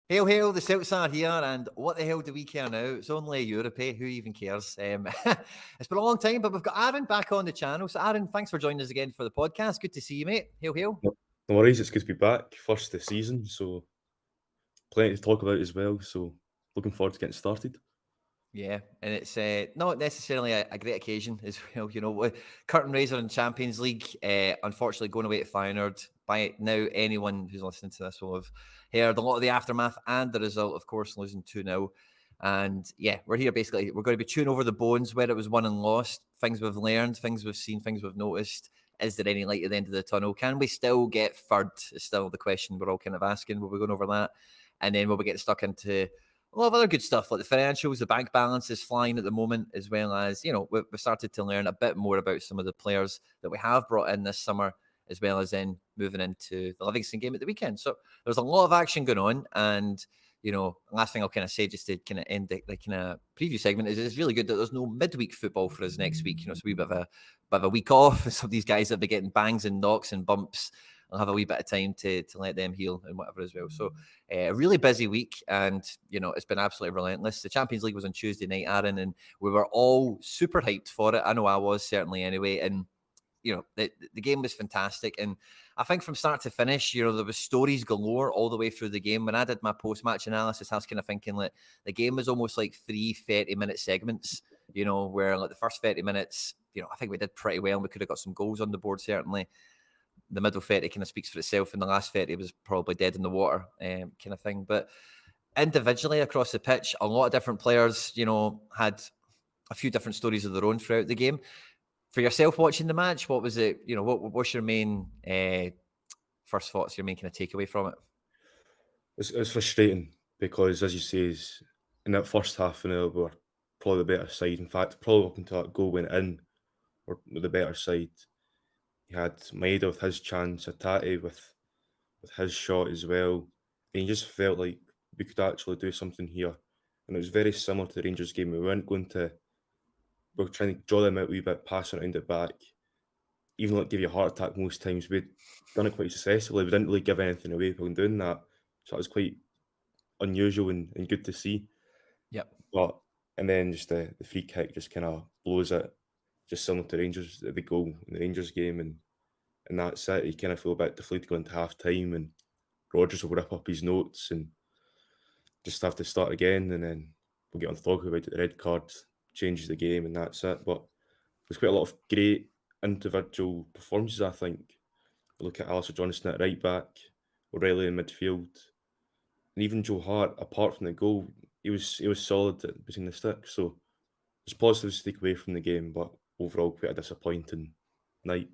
Hail, hail, the Celts are here, and what the hell do we care now? It's only Europe, eh? Who even cares? It's been a long time, but we've got Aaron back on the channel. So, Aaron, thanks for joining us again for the podcast. Good to see you, mate. Hail, hail. No worries, it's good to be back. First of the season, so plenty to talk about as well. So looking forward to getting started. Yeah, and it's not necessarily a great occasion as well. Curtain raiser in Champions League, unfortunately going away to Feyenoord. By now, anyone who's listening to this will have heard a lot of the aftermath and the result, of course, losing 2-0. And yeah, we're here basically. We're going to be chewing over the bones where it was won and lost, things we've learned, things we've seen, things we've noticed. Is there any light at the end of the tunnel? Can we still get third? Is still the question we're all kind of asking. We'll be going over that. And then we'll be getting stuck into a lot of other good stuff like the financials, the bank balance is flying at the moment, as well as, we've started to learn a bit more about some of the players that we have brought in this summer, as well as then moving into the Livingston game at the weekend. So there's a lot of action going on. And, last thing I'll kind of say just to kind of end the kind of preview segment is it's really good that there's no midweek football for us next week. It's a wee bit of a week off. Some of these guys that be getting bangs and knocks and bumps. I'll have a wee bit of time to let them heal and whatever as well. So a really busy week, and it's been absolutely relentless. The Champions League was on Tuesday night, Aaron, and we were all super hyped for it. I know I was, certainly anyway. And the game was fantastic, and I think from start to finish, there was stories galore all the way through the game. When I did my post-match analysis, I was kind of thinking that the game was almost like 3 30-minute segments. Where like the first 30 minutes, I think we did pretty well, and we could have got some goals on the board certainly. The middle 30 kind of speaks for itself, and the last 30 was probably dead in the water, kind of thing. But individually across the pitch, a lot of different players, had a few different stories of their own throughout the game. For yourself watching the match, what was it? What's your main first thoughts, your main kind of takeaway from it? It's frustrating because, as you say, in that first half an hour, we were probably the better side. In fact, probably up until that goal went in, or the better side. You had Maeda with his chance, Atati with his shot as well. And you just felt like we could actually do something here. And it was very similar to the Rangers game. We were trying to draw them out a wee bit, passing around the back. Even though it gave you a heart attack most times, we'd done it quite successfully. We didn't really give anything away while doing that. So it was quite unusual and good to see. Yep. And then just the free kick just kind of blows it, just similar to Rangers, the goal in the Rangers game. And that's it. You kind of feel a bit deflated going to half time, and Rodgers will rip up his notes and just have to start again. And then we'll get on to talk about it. The red card changes the game, and that's it. But there's quite a lot of great individual performances, I think. Look at Alistair Johnston at right back, O'Reilly in midfield, and even Joe Hart, apart from the goal, he was solid between the sticks. So there's positives to take away from the game, but overall quite a disappointing night.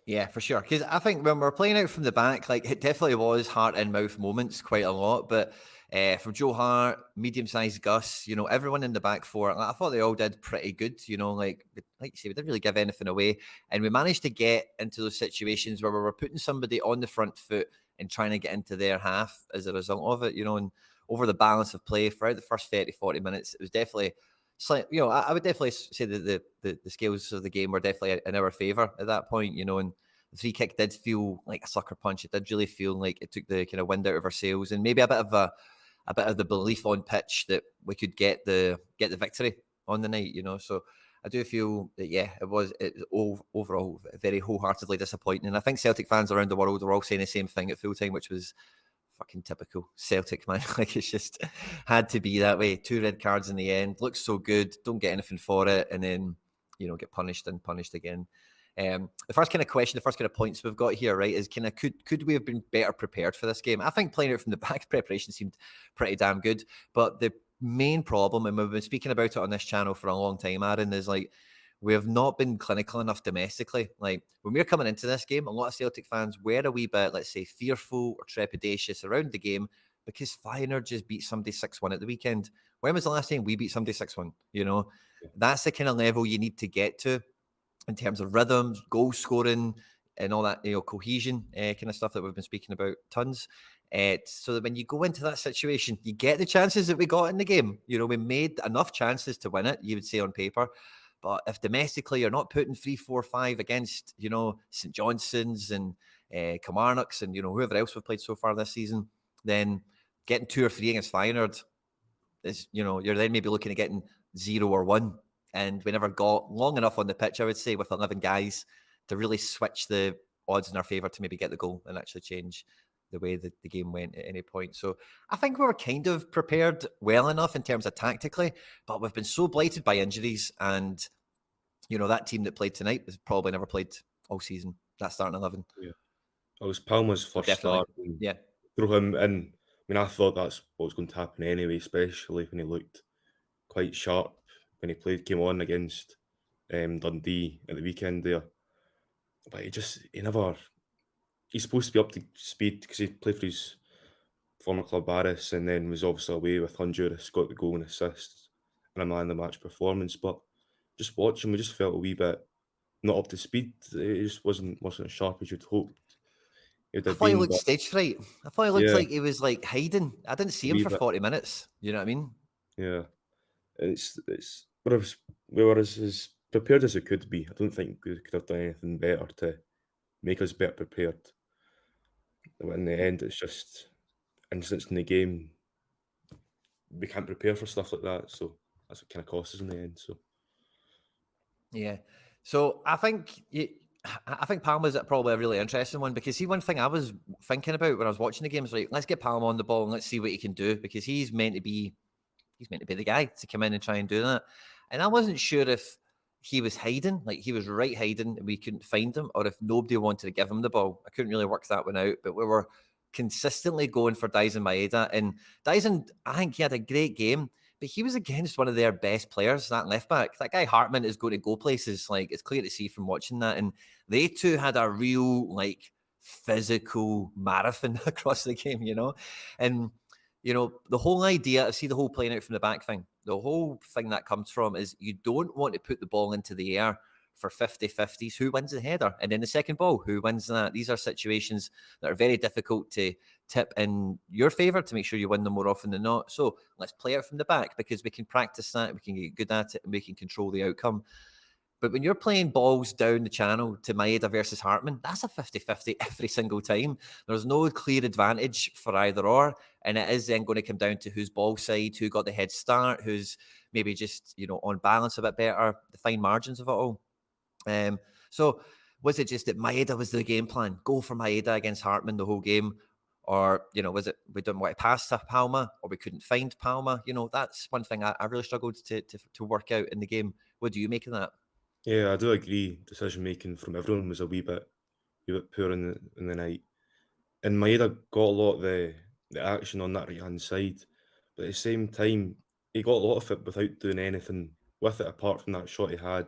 Yeah, for sure. Because I think when we're playing out from the back, like it definitely was heart in mouth moments quite a lot. But from Joe Hart, medium-sized Gus, everyone in the back four, I thought they all did pretty good. Like you say, we didn't really give anything away, and we managed to get into those situations where we were putting somebody on the front foot and trying to get into their half as a result of it. And over the balance of play throughout the first 30, 40 minutes, it was definitely. I would definitely say that the scales of the game were definitely in our favour at that point, and the free kick did feel like a sucker punch. It did really feel like it took the kind of wind out of our sails, and maybe a bit of the belief on pitch that we could get the victory on the night, So I do feel that it was overall very wholeheartedly disappointing, and I think Celtic fans around the world were all saying the same thing at full time, which was fucking typical Celtic, man. Like it's just had to be that way. 2 red cards in the end. Looks so good. Don't get anything for it, and then get punished and punished again. The first kind of question, the first kind of points we've got here, right, is kind of could we have been better prepared for this game? I think playing it from the back, preparation seemed pretty damn good, but the main problem, and we've been speaking about it on this channel for a long time, Aaron, is like we have not been clinical enough domestically. Like when we were coming into this game, a lot of Celtic fans were a wee bit, let's say, fearful or trepidatious around the game because Feyenoord just beat somebody 6-1 at the weekend. When was the last time we beat somebody 6-1? That's the kind of level you need to get to in terms of rhythms, goal scoring, and all that, cohesion kind of stuff that we've been speaking about tons. So that when you go into that situation, you get the chances that we got in the game. We made enough chances to win it, you would say on paper. But if domestically you're not putting 3, 4, 5 against, St Johnson's and Kilmarnocks and, whoever else we've played so far this season, then getting 2 or 3 against Feyenoord is, you're then maybe looking at getting 0 or 1. And we never got long enough on the pitch, I would say, with 11 guys to really switch the odds in our favour to maybe get the goal and actually change the way that the game went at any point. So I think we were kind of prepared well enough in terms of tactically, but we've been so blighted by injuries. And, that team that played tonight has probably never played all season, that starting 11. Yeah. It was Palmer's So first definitely, start. And yeah. throw him in. I mean, I thought that's what was going to happen anyway, especially when he looked quite sharp when he came on against Dundee at the weekend there. But he's supposed to be up to speed because he played for his former club Barris and then was obviously away with Honduras, got the goal and assist and a man of the match performance. But just watching, we just felt a wee bit not up to speed. It just wasn't as sharp as you'd hoped it would I have thought he been. looked But stage fright. I thought he looked yeah, like he was like hiding. I didn't a see him wee for bit. 40 minutes. You know what I mean? Yeah, it's we were as prepared as we could be. I don't think we could have done anything better to make us better prepared. But in the end, it's just instance in the game we can't prepare for stuff like that. So that's what kind of costs us in the end. So Yeah. So I think Palma's probably a really interesting one because one thing I was thinking about when I was watching the game is like, let's get Palma on the ball and let's see what he can do because he's meant to be the guy to come in and try and do that. And I wasn't sure if he was hiding, like he was right hiding and we couldn't find him, or if nobody wanted to give him the ball. I couldn't really work that one out, but we were consistently going for Dyson Maeda. And Dyson, I think he had a great game, but he was against one of their best players, that left back. That guy Hartman is going to go places. Like it's clear to see from watching that. And they two had a real physical marathon across the game, And the whole idea, I see the whole playing out from the back thing. The whole thing that comes from is you don't want to put the ball into the air for 50-50s. Who wins the header? And then the second ball, who wins that? These are situations that are very difficult to tip in your favour to make sure you win them more often than not. So let's play it from the back because we can practice that, we can get good at it, and we can control the outcome. But when you're playing balls down the channel to Maeda versus Hartman, that's a 50-50 every single time. There's no clear advantage for either or. And it is then going to come down to who's ball side, who got the head start, who's maybe just, on balance a bit better, the fine margins of it all. So was it just that Maeda was the game plan? Go for Maeda against Hartman the whole game? Or, was it we didn't want to pass to Palma or we couldn't find Palma? That's one thing I really struggled to work out in the game. What do you make of that? yeah, I do agree. Decision making from everyone was a wee bit poor in the night. And Maeda got a lot of the action on that right hand side, but at the same time, he got a lot of it without doing anything with it apart from that shot he had,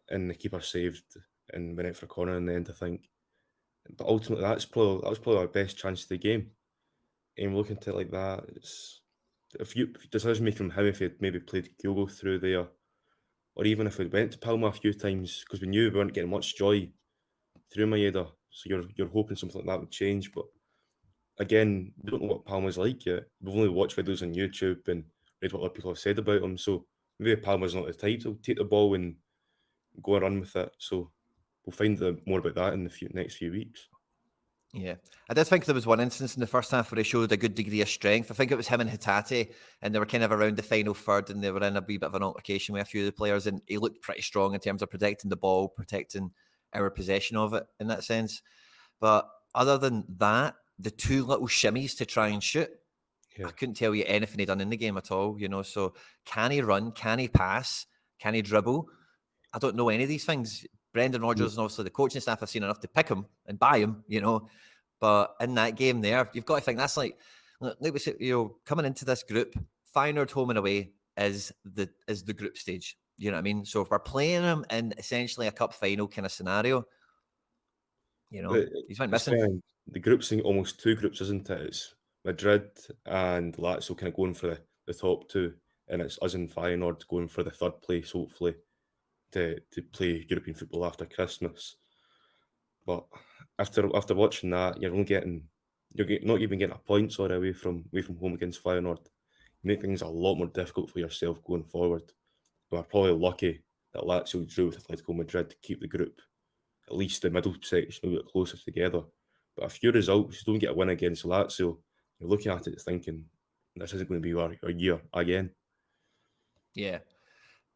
and the keeper saved and went out for a corner in the end, I think. But ultimately, that was probably our best chance of the game. And looking at it like that, it's a few decision making from him if he had maybe played Kyogo through there, or even if we went to Palma a few times because we knew we weren't getting much joy through Maeda. So you're hoping something like that would change, but again, we don't know what Palma's like yet. We've only watched videos on YouTube and read what other people have said about him. So maybe Palma's not the type to take the ball and go and run with it. So we'll find more about that in the next few weeks. Yeah, I did think there was one instance in the first half where he showed a good degree of strength. I think it was him and Hatate, and they were kind of around the final third, and they were in a wee bit of an altercation with a few of the players, and he looked pretty strong in terms of protecting the ball, protecting our possession of it in that sense. But other than that, the two little shimmies to try and shoot, Yeah. I couldn't tell you anything he done in the game at all, So can he run? Can he pass? Can he dribble? I don't know any of these things. Brendan Rodgers and obviously the coaching staff have seen enough to pick him and buy him, But in that game there, you've got to think that's like we said, coming into this group, Feyenoord home and away is the group stage. You know what I mean? So if we're playing him in essentially a cup final kind of scenario, he's went missing. The group's almost two groups, isn't it? It's Madrid and Lazio kind of going for the top two, and it's us and Feyenoord going for the third place, hopefully, to play European football after Christmas. But after watching that, you're not even getting a point away from home against Feyenoord. You make things a lot more difficult for yourself going forward. We're probably lucky that Lazio drew with Atletico Madrid to keep the group at least the middle section a bit closer together. But a few results, you don't get a win against Lazio, you're looking at it thinking this isn't going to be our year again. Yeah.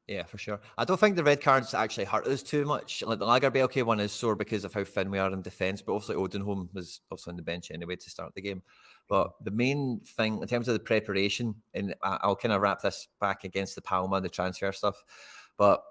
Yeah, for sure. I don't think the red cards actually hurt us too much. Like the Lagerbielke one is sore because of how thin we are in defence, but also Odenholm was also on the bench anyway to start the game. But the main thing in terms of the preparation, and I'll kind of wrap this back against the Palma, the transfer stuff, but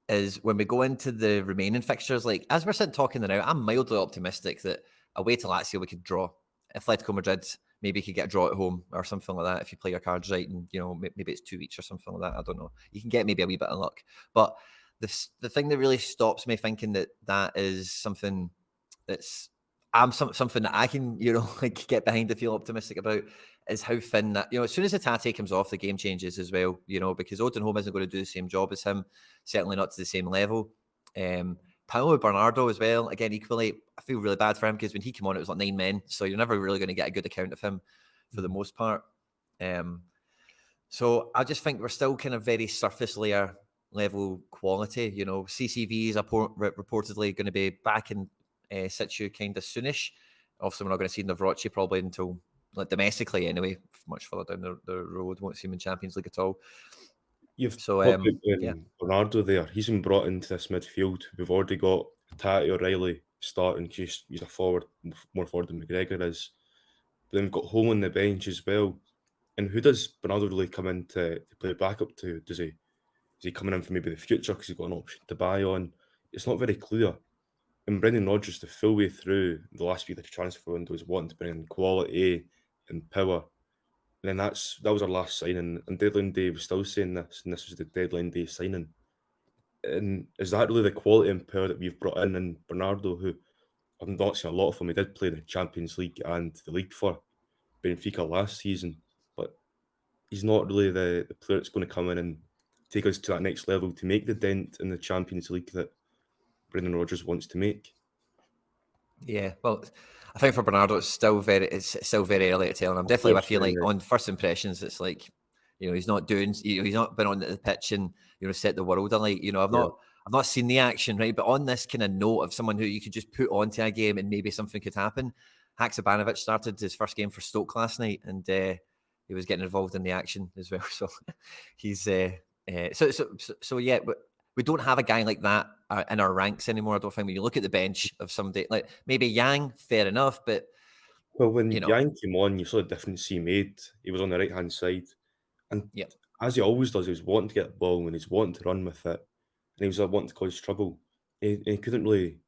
is when we go into the remaining fixtures, like as we're sitting talking now, I'm mildly optimistic that away to Lazio we could draw. Atletico Madrid maybe could get a draw at home or something like that if you play your cards right, and maybe it's 2 weeks or something like that. I don't know. You can get maybe a wee bit of luck, but the thing that really stops me thinking that is something that's something that I can like get behind to feel optimistic about is how thin that as soon as Hatate comes off, the game changes as well. Because Odenholm isn't going to do the same job as him, certainly not to the same level. Paulo Bernardo as well. Again, equally, I feel really bad for him because when he came on, it was like 9 men, so you're never really going to get a good account of him for the most part. So I just think we're still kind of very surface layer level quality. CCV is reportedly going to be back in situ kind of soonish. Obviously, we're not going to see Navracci probably until like domestically anyway, much further down the road. Won't see him in Champions League at all. You've So talked yeah, about Bernardo there. He's been brought into this midfield. We've already got Tati O'Reilly starting. He's a forward, more forward than McGregor is. But then we've got Home on the bench as well. And who does Bernardo really come in to play backup to? Is he coming in for maybe the future because he's got an option to buy on? It's not very clear. And Brendan Rodgers, the full way through the last week of the transfer window, is wanting to bring in quality and power. And then that was our last signing. And deadline day was still saying this, and this was the deadline day signing. And is that really the quality and power that we've brought in? And Bernardo, who I've not seen a lot of him, he did play the Champions League and the league for Benfica last season, but he's not really the player that's going to come in and take us to that next level to make the dent in the Champions League that Brendan Rodgers wants to make. Yeah, well, I think for Bernardo, it's still very early to tell. And I'm definitely with you. Like on first impressions, it's like he's not he's not been on the pitch and set the world alight. I've not seen the action, right? But on this kind of note of someone who you could just put onto a game and maybe something could happen. Haksabanovic started his first game for Stoke last night, and he was getting involved in the action as well. So he's so yeah. But we don't have a guy like that in our ranks anymore. I don't think when you look at the bench of somebody like maybe Yang, fair enough, but well, when Yang came on, you saw the difference he made. He was on the right hand side, and as he always does, he was wanting to get the ball and he's wanting to run with it, and he was wanting to cause trouble. He couldn't really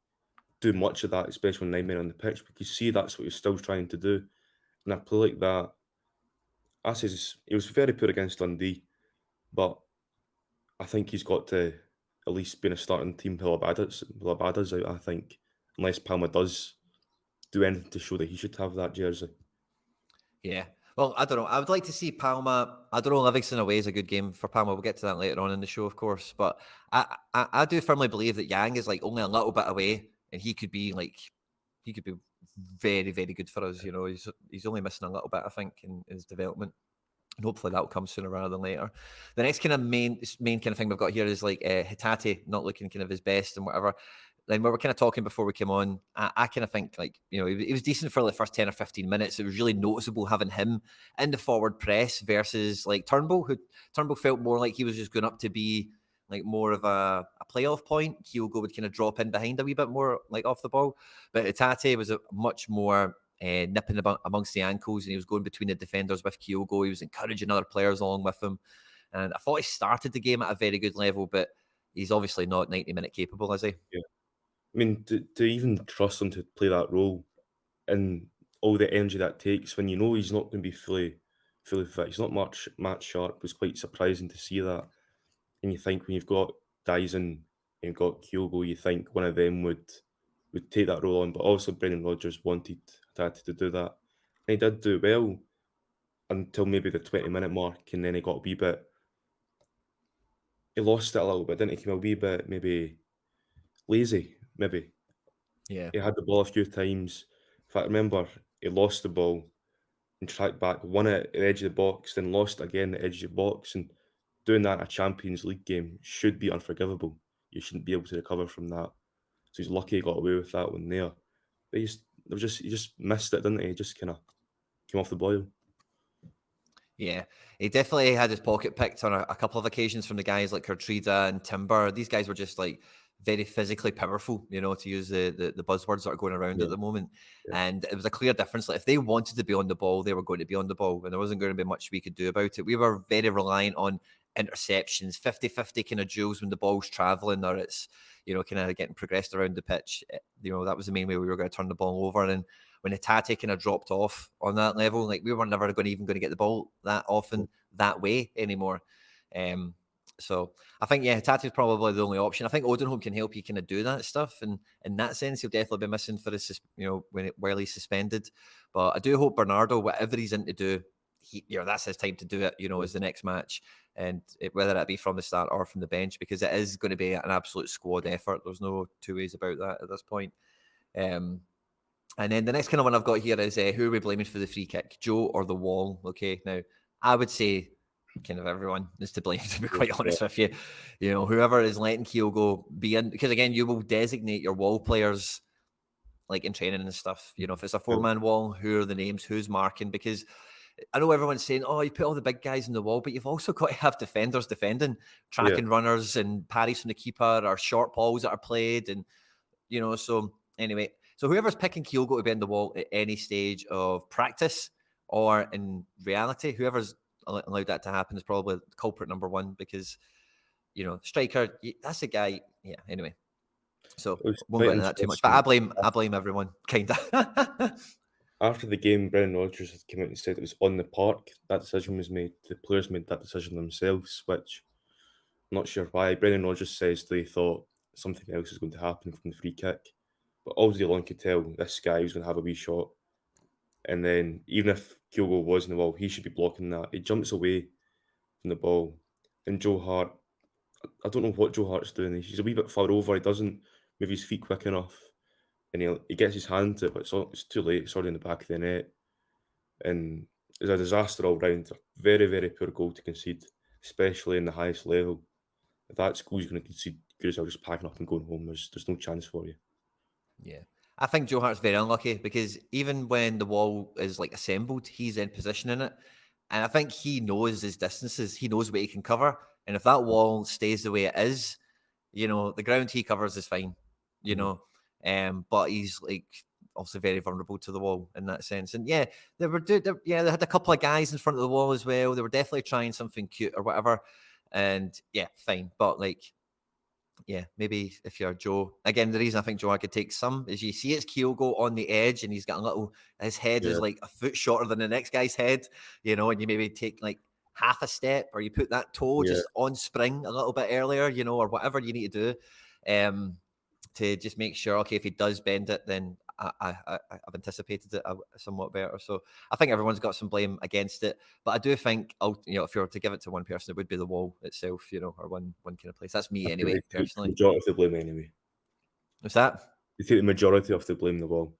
do much of that, especially when 9 men on the pitch. But you see, that's what he's still trying to do, and a play like that, he was very poor against Dundee, but I think he's got to at least be in a starting team till Abada's out, I think, unless Palma does do anything to show that he should have that jersey. Yeah. Well, I don't know. I would like to see Palma. I don't know. Livingston away is a good game for Palma. We'll get to that later on in the show, of course. But I do firmly believe that Yang is like only a little bit away, and he could be very, very good for us. He's only missing a little bit, I think, in his development. And hopefully that'll come sooner rather than later. The next kind of main kind of thing we've got here is like Hatate not looking kind of his best and whatever. Then we were kind of talking before we came on, I kind of think like, he was decent for the first 10 or 15 minutes. It was really noticeable having him in the forward press versus like Turnbull, who Turnbull felt more like he was just going up to be like more of a playoff point. Kyogo would kind of drop in behind a wee bit more like off the ball. But Hatate was a much more nipping about amongst the ankles, and he was going between the defenders with Kyogo. He was encouraging other players along with him. And I thought he started the game at a very good level, but he's obviously not 90-minute capable, is he? Yeah. I mean, to even trust him to play that role and all the energy that takes when he's not going to be fully fit. He's not match sharp. It was quite surprising to see that. And you think when you've got Dyson and you've got Kyogo, you think one of them would take that role on. But also Brendan Rodgers wanted Tati to do that. And he did do well until maybe the 20-minute mark, and then he got a wee bit. He lost it a little bit, didn't he? He came a wee bit maybe lazy, maybe. Yeah. He had the ball a few times. In fact, I remember he lost the ball and tracked back, won it at the edge of the box, then lost again at the edge of the box. And doing that in a Champions League game should be unforgivable. You shouldn't be able to recover from that. So he's lucky he got away with that one there. But he just missed it, didn't he? He just kind of came off the boil. Yeah, he definitely had his pocket picked on a couple of occasions from the guys like Kertrida and Timber. These guys were just like very physically powerful, to use the buzzwords that are going around at the moment. Yeah. And it was a clear difference. Like if they wanted to be on the ball, they were going to be on the ball, and there wasn't going to be much we could do about it. We were very reliant on interceptions, 50-50 kind of duels when the ball's traveling or it's, kind of getting progressed around the pitch. That was the main way we were going to turn the ball over. And when Hatate kind of dropped off on that level, like we were never even going to get the ball that often that way anymore. So I think, Hatate is probably the only option. I think Odenholm can help you kind of do that stuff. And in that sense, he'll definitely be missing for his, while he's suspended. But I do hope Bernardo, whatever he's in to do, that's his time to do it, as the next match. And whether that be from the start or from the bench, because it is going to be an absolute squad effort. There's no two ways about that at this point. And then the next kind of one I've got here is who are we blaming for the free kick, Joe or the wall? Okay, now I would say kind of everyone is to blame, to be quite honest with you. Whoever is letting Kyogo be in, because again, you will designate your wall players like in training and stuff. If it's a 4-man wall, who are the names, who's marking? Because I know everyone's saying, oh, you put all the big guys in the wall, but you've also got to have defenders defending, tracking runners and parries from the keeper or short balls that are played. And, so anyway, so whoever's picking Kyogo to be in the wall at any stage of practice or in reality, whoever's allowed that to happen is probably culprit number one, because, striker, that's a guy. Yeah, anyway. So won't go into that too much, but I blame everyone, kind of. After the game, Brendan Rodgers had come out and said it was on the park. That decision was made. The players made that decision themselves, which I'm not sure why. Brendan Rodgers says they thought something else was going to happen from the free kick. But all day long could tell this guy was going to have a wee shot. And then even if Kyogo was in the wall, he should be blocking that. He jumps away from the ball. And Joe Hart, I don't know what Joe Hart's doing. He's a wee bit far over. He doesn't move his feet quick enough. And he gets his hand to it, but it's too late. It's already in the back of the net. And it's a disaster all round. A very, very poor goal to concede, especially in the highest level. If that school's going to concede, good as well just packing up and going home. There's no chance for you. Yeah. I think Joe Hart's very unlucky, because even when the wall is like assembled, he's in position in it. And I think he knows his distances. He knows what he can cover. And if that wall stays the way it is, the ground he covers is fine, but he's like also very vulnerable to the wall in that sense. And they had a couple of guys in front of the wall as well. They were definitely trying something cute or whatever. And fine. But maybe if you're Joe, again, the reason I think Joe could take some is you see it's Kyogo on the edge and he's got his head is like a foot shorter than the next guy's head, and you maybe take like half a step, or you put that toe just on spring a little bit earlier, or whatever you need to do to just make sure, okay, if he does bend it, then I've anticipated it somewhat better. So I think everyone's got some blame against it, but I do think, if you were to give it to one person, it would be the wall itself, or one kind of place. That's me anyway, personally. The majority of the blame anyway. What's that? You take the majority of the blame the wall.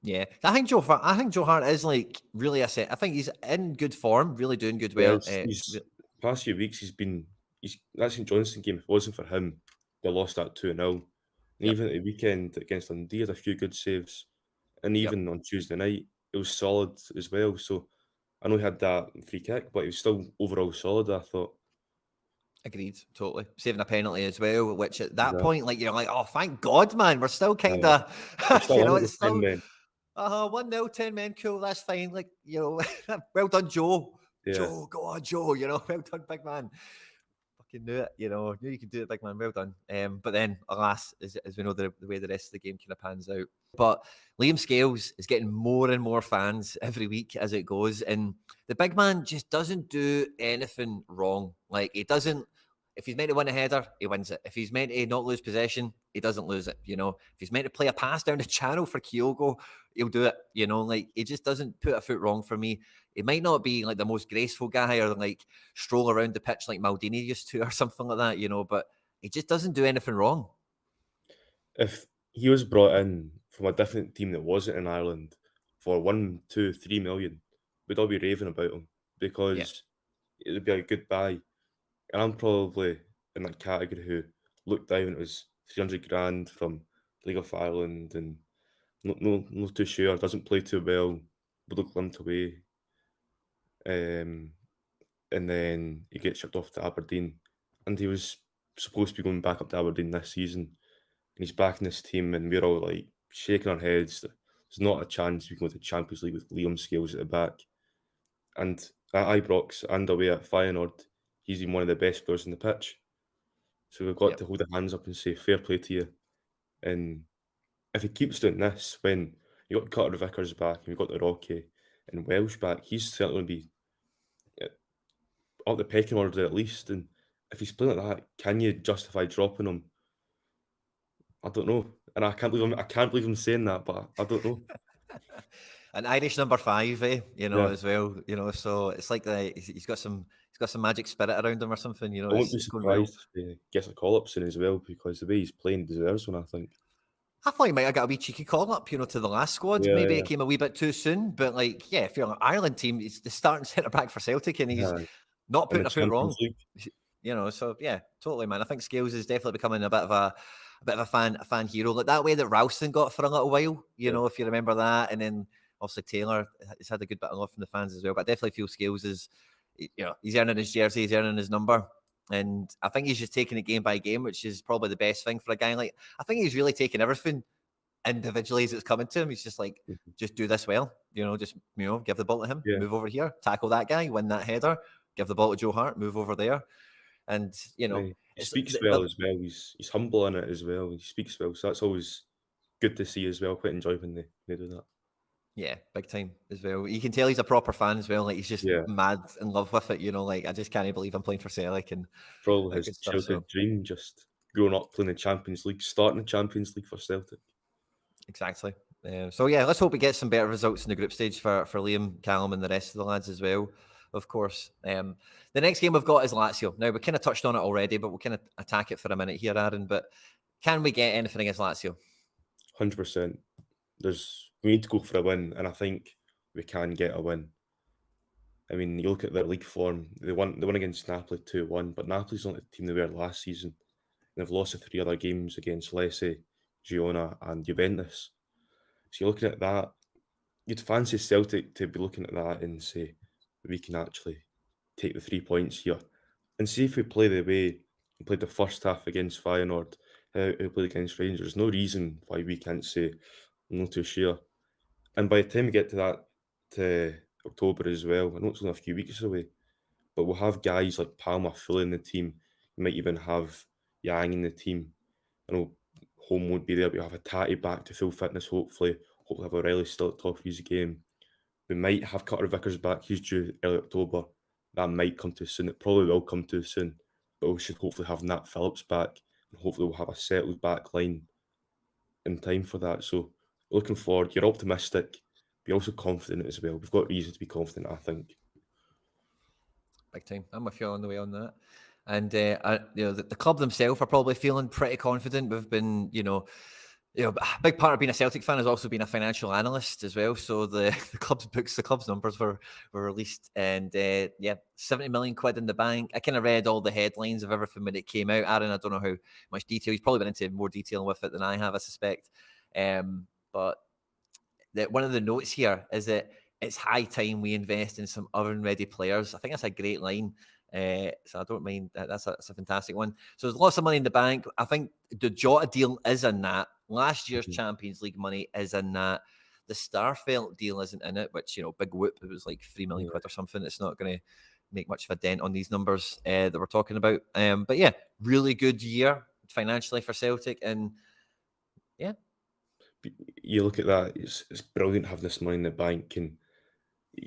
Yeah, I think Joe Hart is like really a set. I think he's in good form, really doing good well. He's past few weeks that St Johnstone game, if it wasn't for him, they lost that 2-0. And even at the weekend against Dundee, had a few good saves. And even on Tuesday night, it was solid as well. So I know he had that free kick, but he was still overall solid, I thought. Agreed, totally. Saving a penalty as well, which at that point, like, you're like, oh, thank God, man, we're still kind of, it's still 1-0, 10 men, cool, that's fine. Like, well done, Joe. Yeah. Joe, go on, Joe, well done, big man. Fucking knew it, knew you could do it, big man, well done. But then, alas, as we know, the way the rest of the game kind of pans out. But Liam Scales is getting more and more fans every week as it goes. And the big man just doesn't do anything wrong. Like, he doesn't, if he's meant to win a header, he wins it. If he's meant to not lose possession, he doesn't lose it. If he's meant to play a pass down the channel for Kyogo, he'll do it. Like, he just doesn't put a foot wrong for me. He might not be like the most graceful guy or like stroll around the pitch like Maldini used to or something like that, but he just doesn't do anything wrong. If he was brought in from a different team that wasn't in Ireland for 1, 2, 3 million, we'd all be raving about him, because it would be a good buy. And I'm probably in that category who looked down, it was 300 grand from League of Ireland and not too sure, doesn't play too well, would look limped away. um, and then he gets shipped off to Aberdeen, and he was supposed to be going back up to Aberdeen this season, and he's back in this team, and we're all like shaking our heads that there's not a chance we can go to the Champions League with Liam Scales at the back. And at Ibrox and away at Feyenoord, he's been one of the best players on the pitch. So we've got Yep. to hold our hands up and say fair play to you. And if he keeps doing this, when you got Carter Vickers back and you've got the Rocky and Welsh back, he's certainly going to be up the pecking order at least. And if he's playing like that, can you justify dropping him? I don't know. And I can't believe I'm saying that, but I don't know. An Irish number 5, Yeah. as well, so it's like he's got some magic spirit around him or something, I won't be it's going well. surprised if he gets a call up soon as well, because the way he's playing deserves one, I think. I thought he might have got a wee cheeky call up, to the last squad. Yeah, Maybe it yeah. came a wee bit too soon, but like, yeah, if you're an Ireland team, he's the starting centre back for Celtic, and he's Aye. not In the putting a foot Champions wrong. League. So yeah, totally, man. I think Scales is definitely becoming a bit of a fan hero, like that way that Ralston got for a little while. Yeah. If you remember that, and then obviously Taylor has had a good bit of love from the fans as well. But I definitely feel Scales is, he's earning his jersey, he's earning his number. And I think he's just taking it game by game, which is probably the best thing for a guy like. I think he's really taking everything individually as it's coming to him. He's just like, Mhm. just do this well, just give the ball to him, Yeah. move over here, tackle that guy, win that header, give the ball to Joe Hart, move over there, and Aye. He it's speaks well as well. He's humble in it as well. He speaks well, so that's always good to see as well. Quite enjoy when they do that. yeah, big time as well. You can tell he's a proper fan as well. Like he's just Yeah. mad in love with it. Like I just can't believe I'm playing for Celtic and Probably that his good stuff. childhood So dream, just growing up playing the Champions League, starting the Champions League for Celtic. exactly. So yeah, let's hope we get some better results in the group stage for Liam, Callum, and the rest of the lads as well. Of course. The next game we've got is Lazio. Now we kind of touched on it already, but we'll kind of attack it for a minute here, Aaron. But can we get anything against Lazio? 100%. We need to go for a win, and I think we can get a win. I mean, you look at their league form, they won against Napoli 2-1, but Napoli's not the team they were last season. They've lost the 3 other games against Lecce, Girona, and Juventus. So you're looking at that, you'd fancy Celtic to be looking at that and say, we can actually take the 3 points here. And see if we play the way we played the first half against Feyenoord, how we played against Rangers. There's no reason why we can't say no to share. And by the time we get to October as well, I know it's only a few weeks away, but we'll have guys like Palmer fully in the team. We might even have Yang in the team. I know Home won't be there, but we'll have a Tatty back to full fitness, hopefully. Hopefully have O'Reilly still at top of his game. We might have Cutter Vickers back. He's due early October. That might come too soon. It probably will come too soon. But we should hopefully have Nat Phillips back. And hopefully we'll have a settled back line in time for that. So looking forward. You're optimistic. But you're also confident as well. We've got reason to be confident, I think. Big time. I'm with you on the way on that. And the club themselves are probably feeling pretty confident. We've been, a big part of being a Celtic fan has also been a financial analyst as well. So the club's books, the club's numbers were released, and 70 million quid in the bank. I kind of read all the headlines of everything when it came out. Aaron, I don't know how much detail. He's probably been into more detail with it than I have, I suspect. But one of the notes here is that it's high time we invest in some oven-ready players. I think that's a great line. So I don't mind. That's a fantastic one. So there's lots of money in the bank. I think the Jota deal is in that. Last year's Mhm. Champions League money is in that. The Starfelt deal isn't in it, which, big whoop. It was like 3 million Yeah. quid or something. It's not going to make much of a dent on these numbers that we're talking about. But yeah, really good year financially for Celtic. And yeah, You look at that, it's brilliant having this money in the bank, and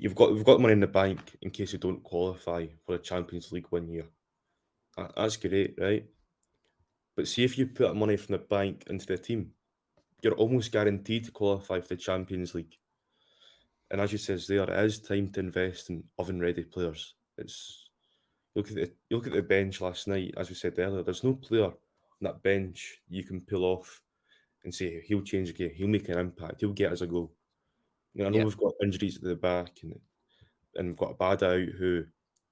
we've got money in the bank in case we don't qualify for the Champions League one year. That's great, right? But see if you put that money from the bank into the team, you're almost guaranteed to qualify for the Champions League. And as you says there, it is time to invest in oven-ready players. It's you look at the bench last night, as we said earlier. There's no player on that bench you can pull off and say he'll change the game, he'll make an impact, he'll get us a goal. I know yeah, we've got injuries at the back, and we've got a bad out who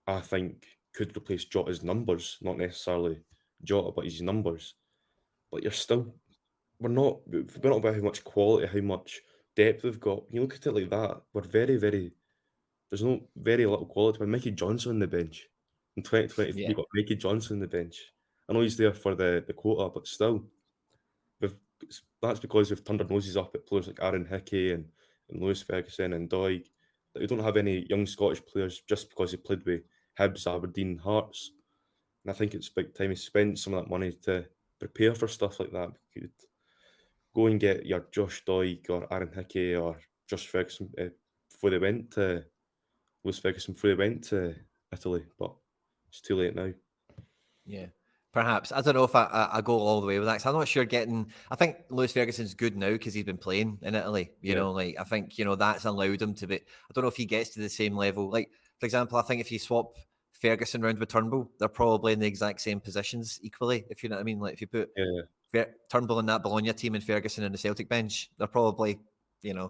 I think could replace Jota's numbers, not necessarily Jota, but his numbers. But you're still we're not about how much quality, how much depth we've got. When you look at it like that, we're very, very there's no very little quality. But Mickey Johnson on the bench in 2023, Yeah, you got Mickey Johnson on the bench. I know he's there for the quota, but still, that's because we've turned our noses up at players like Aaron Hickey and Lewis Ferguson and Doig. That we don't have any young Scottish players just because they played with Hibs, Aberdeen, Hearts. And I think it's about time we spent some of that money to prepare for stuff like that. We could go and get your Josh Doig or Aaron Hickey or Josh Ferguson before they went to Lewis Ferguson before they went to Italy, but it's too late now. yeah. Perhaps. I don't know if I go all the way with that, 'cause I'm not sure getting... I think Lewis Ferguson's good now because he's been playing in Italy. You Yeah, know, like, I think, that's allowed him to be... I don't know if he gets to the same level. Like, for example, I think if you swap Ferguson round with Turnbull, they're probably in the exact same positions equally, if you know what I mean. Like, if you put yeah, Turnbull in that Bologna team and Ferguson in the Celtic bench, they're probably, yeah,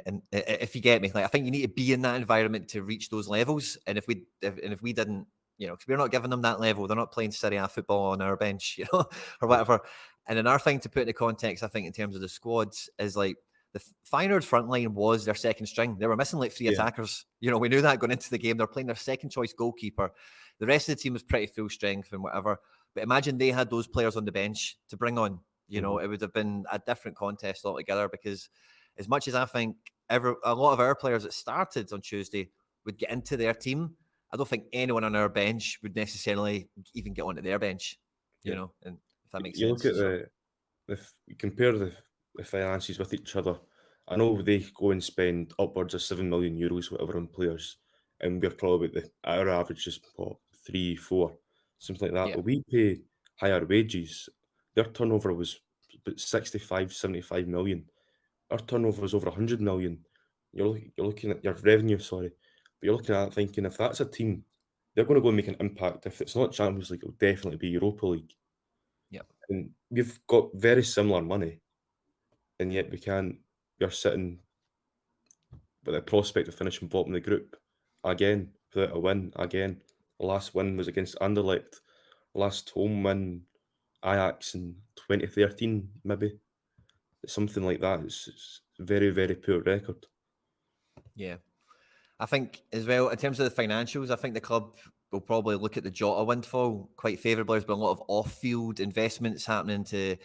and if you get me, like, I think you need to be in that environment to reach those levels. And if we didn't, because we're not giving them that level, they're not playing Serie A football on our bench, or yeah, whatever. And another thing to put into context, I think, in terms of the squads, is like the Feyenoord front line was their second string. They were missing like three yeah, attackers. We knew that going into the game. They're playing their second choice goalkeeper. The rest of the team was pretty full strength and whatever. But imagine they had those players on the bench to bring on. mhm, It would have been a different contest altogether, because as much as I think a lot of our players that started on Tuesday would get into their team, I don't think anyone on our bench would necessarily even get onto their bench, yeah. and if that makes You look sense. at So, you compare the finances with each other. I know they go and spend upwards of 7 million euros, whatever, on players, and we're probably our average is what, 3, 4, something like that. yeah, But we pay higher wages. Their turnover was about 65, 75 million. Our turnover was over 100 million. You're looking at your revenue, sorry, but you're looking at it thinking if that's a team, they're going to go and make an impact. If it's not Champions League, it'll definitely be Europa League. yeah, And we've got very similar money, and yet we can't. We're sitting with the prospect of finishing bottom of the group again without a win again. The last win was against Anderlecht. Last home win, Ajax in 2013, maybe. It's something like that. It's very, very poor record. yeah. I think as well, in terms of the financials, I think the club will probably look at the Jota windfall quite favourably. There's been a lot of off-field investments happening to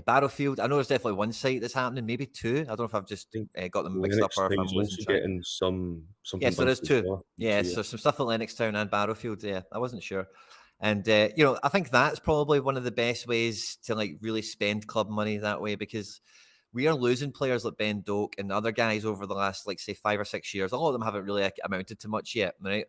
Barrowfield. I know there's definitely one site that's happening, maybe two. I don't know if I've just I think got them mixed up Lennox or if I'm Town's losing also track. getting something Yes, there done is to the two. bar. So Yes, yeah, so some stuff at Lennoxtown and Barrowfield. Yeah, I wasn't sure. And I think that's probably one of the best ways to like really spend club money that way, because we are losing players like Ben Doak and other guys over the last, like, say, 5 or 6 years. A lot of them haven't really amounted to much yet, right?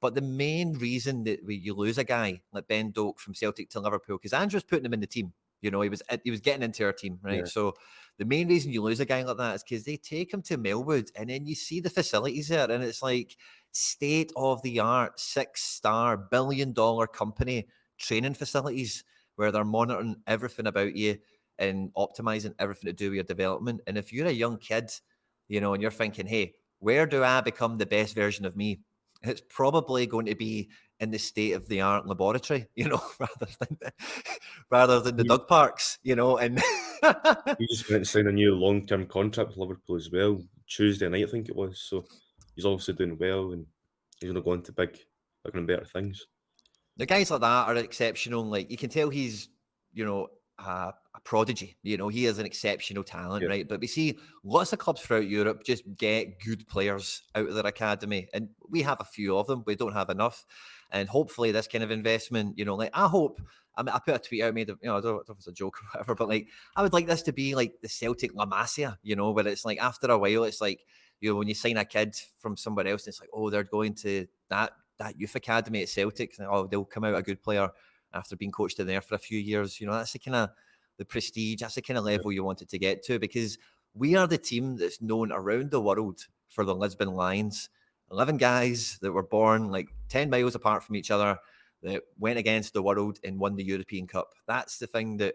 But the main reason that you lose a guy like Ben Doak from Celtic to Liverpool, because Andrew's putting him in the team. He was getting into our team, right? yeah, So the main reason you lose a guy like that is because they take him to Melwood, and then you see the facilities there, and it's like state of the art, 6-star, $1 billion company training facilities where they're monitoring everything about you and optimizing everything to do with your development. And if you're a young kid, and you're thinking, hey, where do I become the best version of me? It's probably going to be in the state of the art laboratory, rather than the he, dog parks, and he just went to sign a new long-term contract with Liverpool as well Tuesday night, I think it was. So he's obviously doing well, and he's going to go into bigger and better things. the guys like that are exceptional. Like, you can tell he's, a prodigy. He is an exceptional talent, Yeah, right? But we see lots of clubs throughout Europe just get good players out of their academy, and we have a few of them. We don't have enough, and hopefully this kind of investment, like, I hope. I mean, I put a tweet out, I don't know if it's a joke or whatever, but like, I would like this to be like the Celtic La Masia, where it's like after a while, it's like, when you sign a kid from somewhere else, it's like, oh, they're going to that youth academy at Celtic, and oh, they'll come out a good player after being coached in there for a few years. That's the kind of the prestige, that's the kind of yeah, level you want it to get to, because we are the team that's known around the world for the Lisbon Lions. 11 guys that were born like 10 miles apart from each other that went against the world and won the European Cup. That's the thing that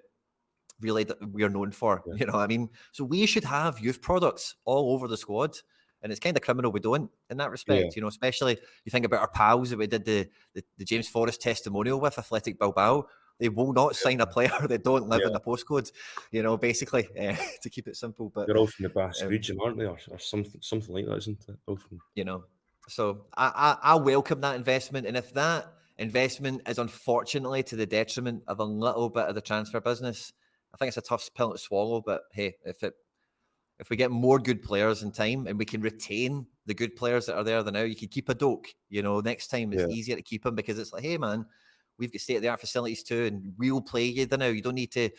really that we're known for. yeah, You know what I mean? So we should have youth products all over the squad. And it's kind of criminal we don't in that yeah. respect, especially you think about our pals that we did the James Forrest testimonial with, Athletic Bilbao. They will not sign a player that don't live Yeah. in the postcode, basically, to keep it simple. But They're all from the Basque um, region, aren't they? Or something like that, isn't it? All from... so I welcome that investment. And if that investment is unfortunately to the detriment of a little bit of the transfer business, I think it's a tough pill to swallow. But hey, if we get more good players in time and we can retain the good players that are there now, you can keep a Doak. Next time it's easier to keep him because it's like, hey man, we've got state-of-the-art facilities too, and we'll play you now. You don't need to,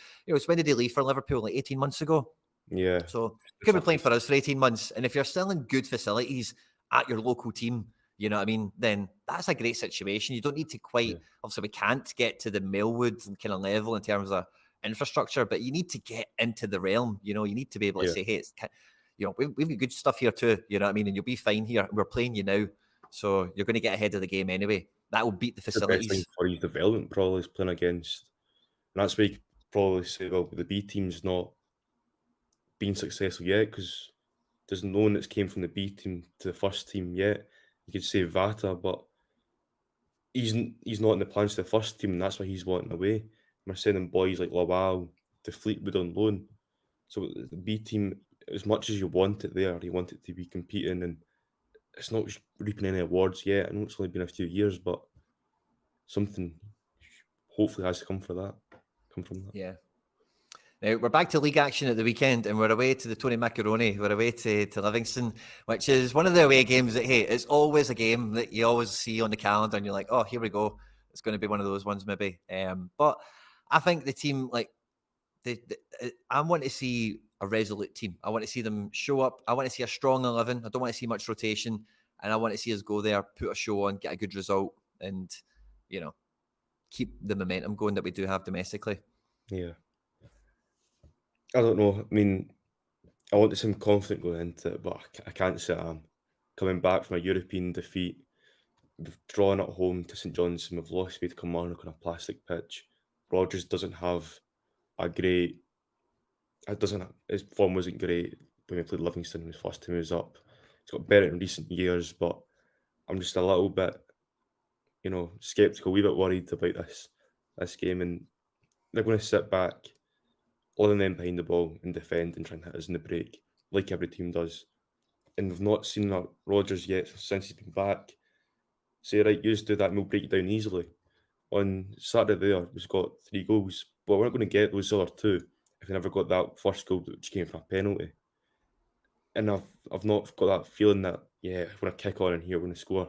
when did he leave for Liverpool? Like 18 months ago. Yeah. So he could be playing for us for 18 months. And if you're still in good facilities at your local team, you know what I mean, then that's a great situation. You don't need to obviously we can't get to the Melwood kind of level in terms of infrastructure, but you need to get into the realm. You need to be able to say, hey, we've got good stuff here too, you know what I mean, and you'll be fine here. We're playing you now, so you're going to get ahead of the game anyway. That will beat the facilities. The best thing for his development probably is playing against, and that's why you could probably say, well, the B team's not been successful yet because there's no one that's came from the B team to the first team yet. You could say Vata, but he's not in the plans to the first team, and that's why he's wanting away. We're sending boys like Lawal to Fleetwood on loan. So the B team, as much as you want it there, you want it to be competing, and it's not reaping any awards yet. I know it's only been a few years, but something hopefully has to come from that. Yeah. Now, we're back to league action at the weekend, and we're away to the Tony Macaroni. We're away to Livingston, which is one of the away games that, hey, it's always a game that you always see on the calendar, and you're like, oh, here we go. It's going to be one of those ones, maybe. But I think the team, I want to see a resolute team. I want to see them show up. I want to see a strong 11. I don't want to see much rotation, and I want to see us go there, put a show on, get a good result, and, keep the momentum going that we do have domestically. Yeah. I don't know. I mean, I want to seem confident going into it, but I can't say I'm coming back from a European defeat. We've drawn at home to St John's and we've lost away to Kilmarnock on a plastic pitch. Rodgers doesn't have a great. His form wasn't great when we played Livingston when his first team was up. He's got better in recent years, but I'm just a little bit, sceptical, a wee bit worried about this game, and they're going to sit back, 11 men behind the ball and defend and try and hit us in the break, like every team does. And we've not seen that Rodgers yet since he's been back. Say, right, you just do that and we'll break you down easily. On Saturday there, we've got 3 goals, but we're not going to get those other 2 if we never got that first goal which came from a penalty. And I've not got that feeling that, yeah, if we're going to kick on in here, we're going to score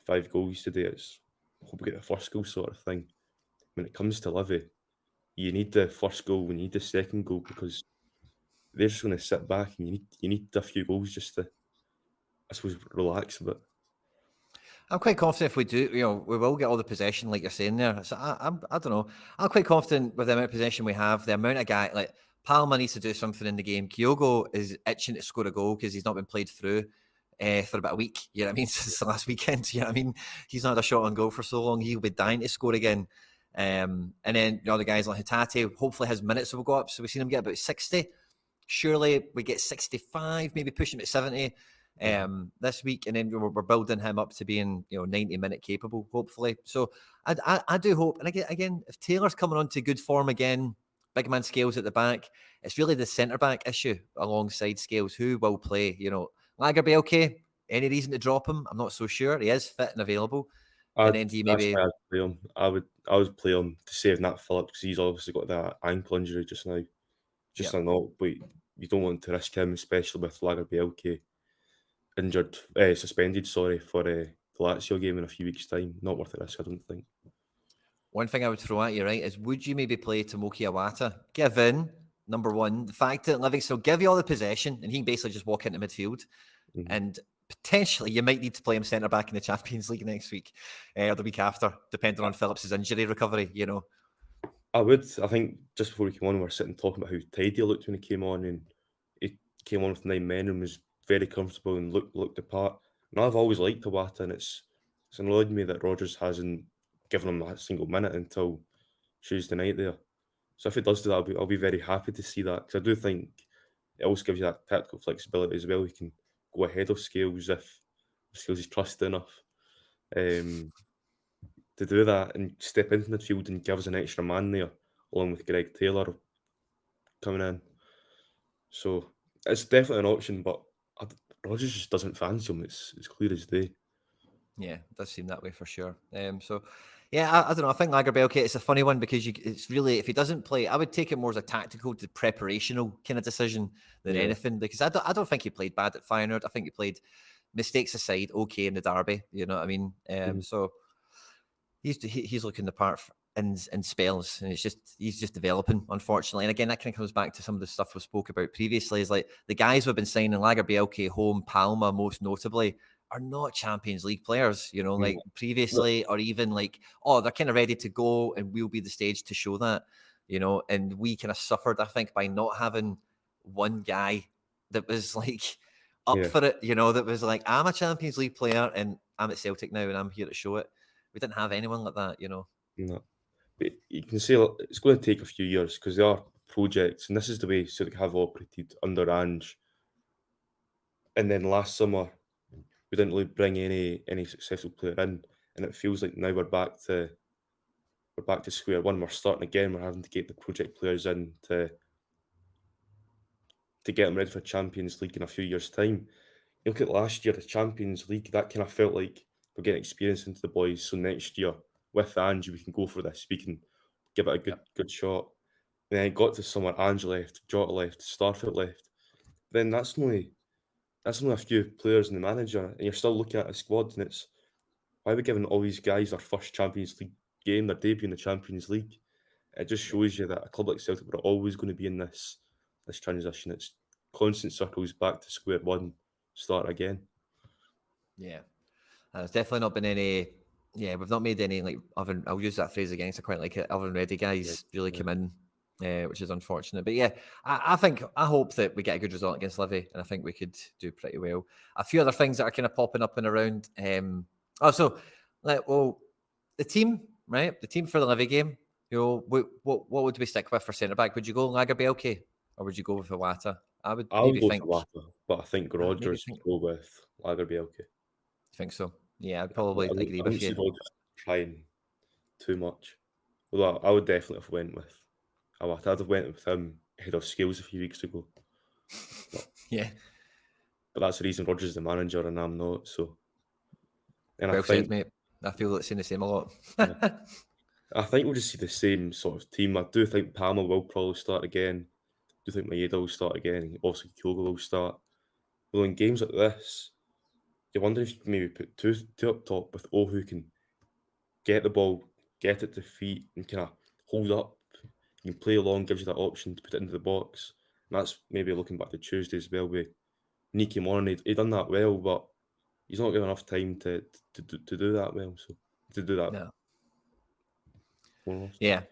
5 goals today. It's hope we get the first goal sort of thing. When it comes to Livy, you need the first goal, we need the second goal because they're just going to sit back and you need a few goals just to, I suppose, relax a bit. I'm quite confident if we do, we will get all the possession, like you're saying there. So I don't know. I'm quite confident with the amount of possession we have, the amount of guy like Palma needs to do something in the game. Kyogo is itching to score a goal because he's not been played through for about a week. You know what I mean? Since the last weekend. You know what I mean? He's not had a shot on goal for so long. He'll be dying to score again. And then the other guys like Hatate, hopefully his minutes will go up. So we've seen him get about 60. Surely we get 65, maybe push him at 70 this week, and then we're building him up to being 90-minute capable, hopefully. So I do hope, and again, if Taylor's coming on to good form again, big man Scales at the back, it's really the centre back issue alongside Scales who will play. Lagerby, okay, any reason to drop him? I'm not so sure. He is fit and available. And then do you That's maybe why I'd play him. I would play him to save Nat Phillips because he's obviously got that ankle injury just now. Just a knock, but you don't want to risk him, especially with Lagerby injured, suspended, for the Lazio game in a few weeks' time. Not worth the risk, I don't think. One thing I would throw at you, right, is would you maybe play Tomoki Iwata, given, number one, the fact that Livingston will give you all the possession and he can basically just walk into midfield, and potentially you might need to play him centre-back in the Champions League next week or the week after, depending on Phillips' injury recovery, I would. I think just before he came on, we were sitting talking about how tidy he looked when he came on, and he came on with 9 men and was very comfortable and looked the part. And I've always liked Iwata, and it's annoyed me that Rodgers hasn't given him a single minute until Tuesday night there. So if he does do that, I'll be very happy to see that, because I do think it also gives you that tactical flexibility as well. You can go ahead of Scales if Scales is trusted enough. to do that and step into midfield and give us an extra man there, along with Greg Taylor coming in. So it's definitely an option, but Rodgers just doesn't fancy him. It's clear as day. Yeah, it does seem that way for sure. So, yeah, I don't know. I think Lagerbielke, it's a funny one because it's really, if he doesn't play, I would take it more as a tactical, preparational kind of decision than Yeah. anything, because I don't think he played bad at Feyenoord. I think he played, mistakes aside, okay in the derby. You know what I mean? So he's looking the part in spells, and he's just developing, unfortunately. And again, that kind of comes back to some of the stuff we spoke about previously. Is like the guys we've been signing, Lagerbielke, Home, Palma, most notably, are not Champions League players, you know, like previously, or even like, oh, they're kind of ready to go, and we'll be the stage to show that, you know. And we kind of suffered, I think, by not having one guy that was like up Yeah. for it, you know, that was like, I'm a Champions League player and I'm at Celtic now and I'm here to show it. We didn't have anyone like that, you know. No. But you can say it's going to take a few years because they are projects, and this is the way Celtic have operated under Ange. And then last summer, we didn't really bring any successful player in, and it feels like now we're back to square one. We're starting again. We're having to get the project players in to get them ready for Champions League in a few years' time. You look at last year, the Champions League, that kind of felt like we're getting experience into the boys. So next year, with Ange, we can go for this. We can give it a good shot. And then it got to summer, Ange left, Jota left, Starfield left. Then that's only a few players in the manager, and you're still looking at a squad, and it's why are we giving all these guys their first Champions League game, their debut in the Champions League? It just shows you that a club like Celtic are always going to be in this transition. It's constant circles back to square one, start again. Yeah. There's definitely not been any. Yeah, we've not made any like oven. I'll use that phrase again. So I quite like it. Oven ready guys really come in, which is unfortunate. But yeah, I hope that we get a good result against Livy, and I think we could do pretty well. A few other things that are kind of popping up and around. The team, right? The team for the Livy game. You know, what would we stick with for centre back? Would you go Lagerbielke or would you go with Iwata? I would I'll maybe go think. for Wata, but I think Rodgers would go with Lagerbielke. Think so. Yeah, I'd probably agree I with wouldn't see you. Rodgers trying too much. Although I would definitely have went with Iwata. I'd have went with him ahead of Scales a few weeks ago. Yeah. But that's the reason Rodgers is the manager and I'm not. So, and Well I think said, mate. I feel like saying the same a lot. I think we'll just see the same sort of team. I do think Palmer will probably start again. I do think Maeda will start again. And also Kyogo will start. Well, in games like this, you wonder if you can maybe put two up top with O who can get the ball, get it to feet, and kind of hold up. You can play along, gives you that option to put it into the box. And that's maybe looking back to Tuesday as well with Nicky Morton. He done that well, but he's not given enough time to do that well. So to do that, No. almost. Yeah.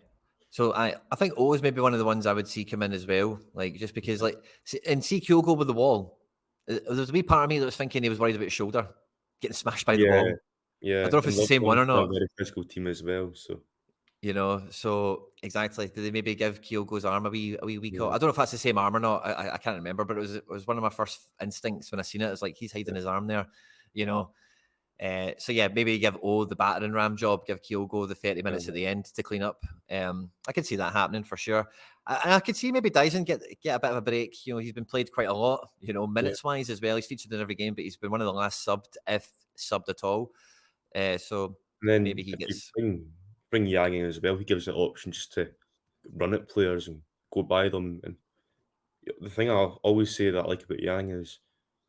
So I think O is maybe one of the ones I would see come in as well. Like just because see Kyogo with the wall. There was a wee part of me that was thinking he was worried about his shoulder getting smashed by the Yeah, wall. yeah, I don't know if and it's the same one or Livingston are not. a very physical team as well. So You know, so exactly. Did they maybe give Kyogo's arm a wee call? yeah, I don't know if that's the same arm or not. I can't remember, but it was one of my first instincts when I seen it. It's like he's hiding his arm there, you know. So yeah, maybe give O the battering ram job, give Kyogo the 30 minutes at the end to clean up. I could see that happening for sure. And I could see maybe Dyson get a bit of a break. You know, he's been played quite a lot, you know, minutes wise as well. He's featured in every game, but he's been one of the last subbed, if subbed at all. So and then maybe he if you gets. bring Yang in as well, he gives the option just to run at players and go by them. And the thing I always say that I like about Yang is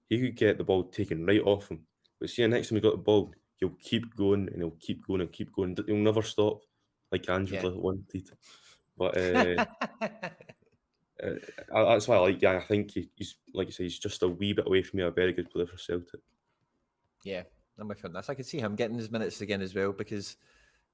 he could get the ball taken right off him. But see, next time he got the ball, he'll keep going and he'll keep going and keep going. He'll never stop, like Andrew Yeah. wanted. But that's why I like Yang. I think he's like you say, he's just a wee bit away from being a very good player for Celtic. Yeah, I'm with you on this. I could see him getting his minutes again as well because,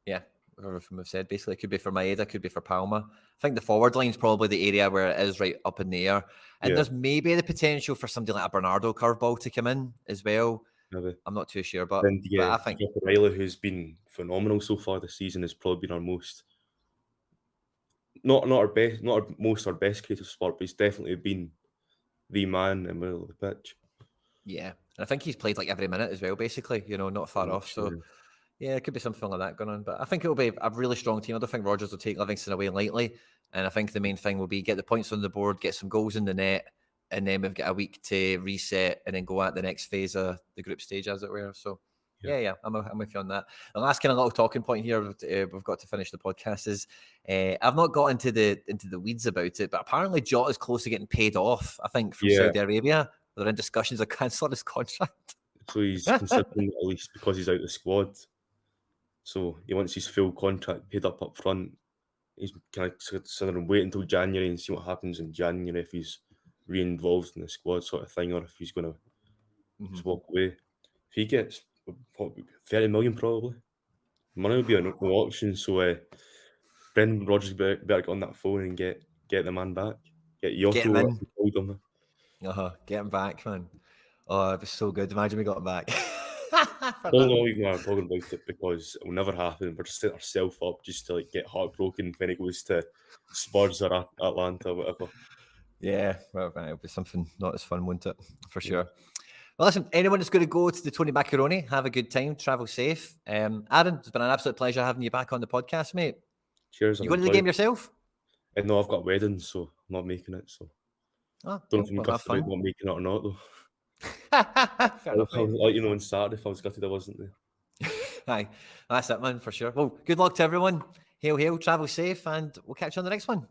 yeah, everything we've said basically, it could be for Maeda, could be for Palma. I think the forward line's probably the area where it is right up in the air. And Yeah, there's maybe the potential for somebody like a Bernardo curveball to come in as well. maybe. I'm not too sure, but Then I yeah, think, Riley, who's been phenomenal so far this season, has probably been our most not our best, not our best creative spot, but he's definitely been the man in the middle of the pitch. yeah. And I think he's played like every minute as well, basically, you know, not far I'm not off. So, sure. Yeah, it could be something like that going on. But I think it'll be a really strong team. I don't think Rodgers will take Livingston away lightly. And I think the main thing will be get the points on the board, get some goals in the net, and then we've got a week to reset and then go at the next phase of the group stage, as it were. So, yeah, I'm with you on that. The last kind of little talking point here we've got to finish the podcast is I've not got into the weeds about it, but apparently Jota is close to getting paid off. I think from Saudi Arabia, they're in discussions of cancelling his contract. So he's considering it, at least because he's out of the squad. So he wants his full contract paid up front. He's kind of considering wait until January and see what happens in January if he's re-involved in the squad sort of thing, or if he's going to just walk away. If he gets 30 million probably, money will be on auction. So Brendan Rodgers better get on that phone and get the man back. Get Jota. Get him in. Get him back, man. Oh, it was so good. Imagine we got him back. I don't know even why I'm talking about it, because it will never happen. We're just setting ourselves up just to like get heartbroken when it goes to Spurs or Atlanta or whatever. Yeah, well, it'll be something not as fun, won't it? For sure. Well, listen, anyone that's going to go to the Tony Macaroni, have a good time, travel safe. Aaron, it's been an absolute pleasure having you back on the podcast, mate. Cheers. You going to the game yourself? No, I've got a wedding, so I'm not making it. So don't know if I'm gutted about not making it or not, though. I'll let you know on Saturday if I was gutted I wasn't there. Aye, that's it, man, for sure. Well, good luck to everyone. Hail, travel safe, and we'll catch you on the next one.